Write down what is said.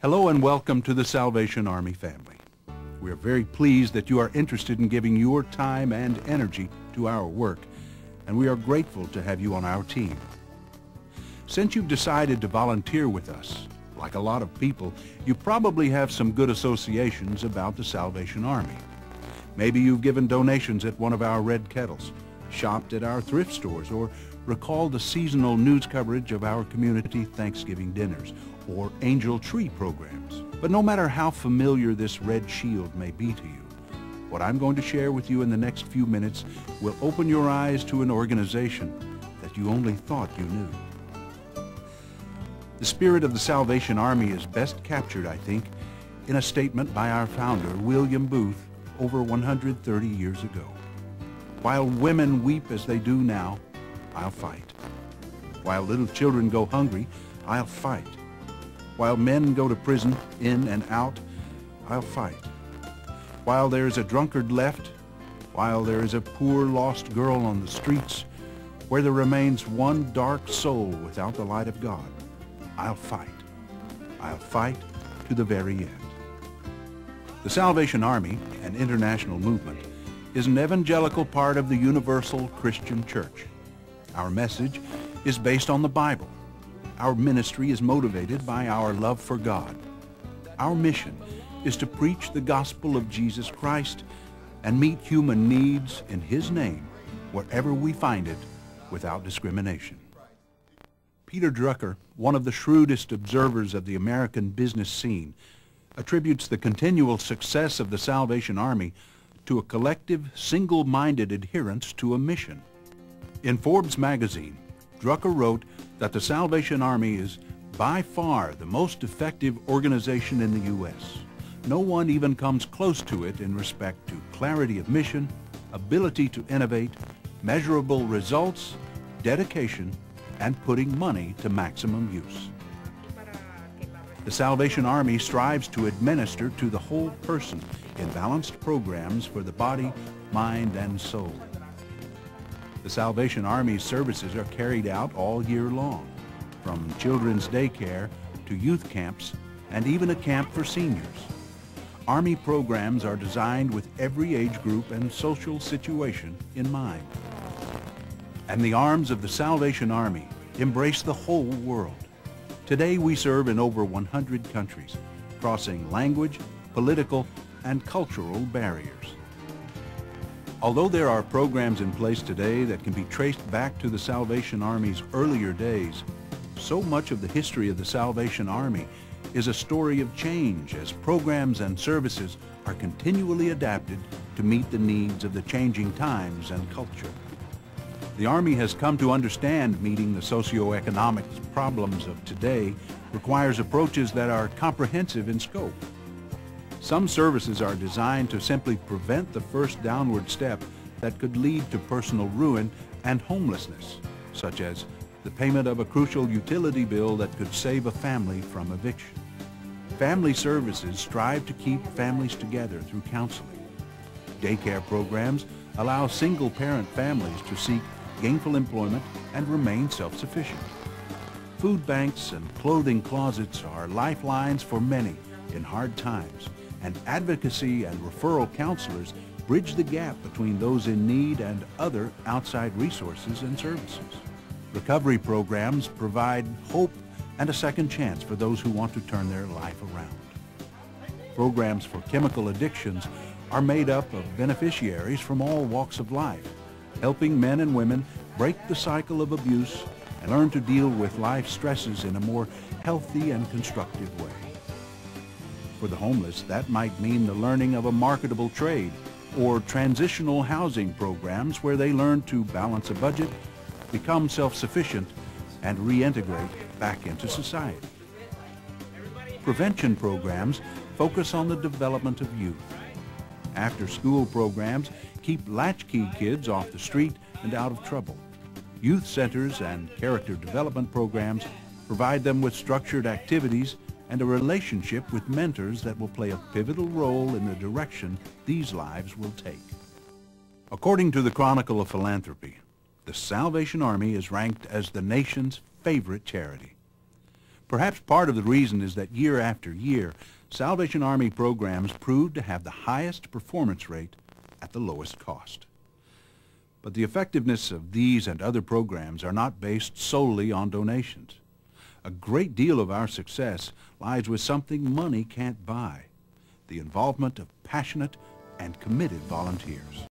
Hello and welcome to the Salvation Army family. We are very pleased that you are interested in giving your time and energy to our work, and we are grateful to have you on our team. Since you've decided to volunteer with us, like a lot of people, you probably have some good associations about the Salvation Army. Maybe you've given donations at one of our Red Kettles, shopped at our thrift stores, or recalled the seasonal news coverage of our community Thanksgiving dinners or Angel Tree programs. But no matter how familiar this red shield may be to you, what I'm going to share with you in the next few minutes will open your eyes to an organization that you only thought you knew. The spirit of the Salvation Army is best captured, I think, in a statement by our founder, William Booth, over 130 years ago. While women weep as they do now, I'll fight. While little children go hungry, I'll fight. While men go to prison, in and out, I'll fight. While there is a drunkard left, while there is a poor lost girl on the streets, where there remains one dark soul without the light of God, I'll fight. I'll fight to the very end. The Salvation Army, an international movement, is an evangelical part of the Universal Christian Church. Our message is based on the Bible. Our ministry is motivated by our love for God. Our mission is to preach the gospel of Jesus Christ and meet human needs in His name wherever we find it without discrimination. Peter Drucker, one of the shrewdest observers of the American business scene, attributes the continual success of the Salvation Army to a collective, single-minded adherence to a mission. In Forbes magazine, Drucker wrote that the Salvation Army is by far the most effective organization in the U.S. No one even comes close to it in respect to clarity of mission, ability to innovate, measurable results, dedication, and putting money to maximum use. The Salvation Army strives to administer to the whole person in balanced programs for the body, mind, and soul. The Salvation Army's services are carried out all year long, from children's daycare to youth camps and even a camp for seniors. Army programs are designed with every age group and social situation in mind. And the arms of the Salvation Army embrace the whole world. Today we serve in over 100 countries, crossing language, political, and cultural barriers. Although there are programs in place today that can be traced back to the Salvation Army's earlier days, so much of the history of the Salvation Army is a story of change as programs and services are continually adapted to meet the needs of the changing times and culture. The Army has come to understand meeting the socioeconomic problems of today requires approaches that are comprehensive in scope. Some services are designed to simply prevent the first downward step that could lead to personal ruin and homelessness, such as the payment of a crucial utility bill that could save a family from eviction. Family services strive to keep families together through counseling. Daycare programs allow single-parent families to seek gainful employment and remain self-sufficient. Food banks and clothing closets are lifelines for many in hard times, and advocacy and referral counselors bridge the gap between those in need and other outside resources and services. Recovery programs provide hope and a second chance for those who want to turn their life around. Programs for chemical addictions are made up of beneficiaries from all walks of life, helping men and women break the cycle of abuse and learn to deal with life stresses in a more healthy and constructive way. For the homeless, that might mean the learning of a marketable trade or transitional housing programs where they learn to balance a budget, become self-sufficient, and reintegrate back into society. Prevention programs focus on the development of youth. After-school programs keep latchkey kids off the street and out of trouble. Youth centers and character development programs provide them with structured activities and a relationship with mentors that will play a pivotal role in the direction these lives will take. According to the Chronicle of Philanthropy, the Salvation Army is ranked as the nation's favorite charity. Perhaps part of the reason is that year after year, Salvation Army programs prove to have the highest performance rate at the lowest cost. But the effectiveness of these and other programs are not based solely on donations. A great deal of our success lies with something money can't buy: the involvement of passionate and committed volunteers.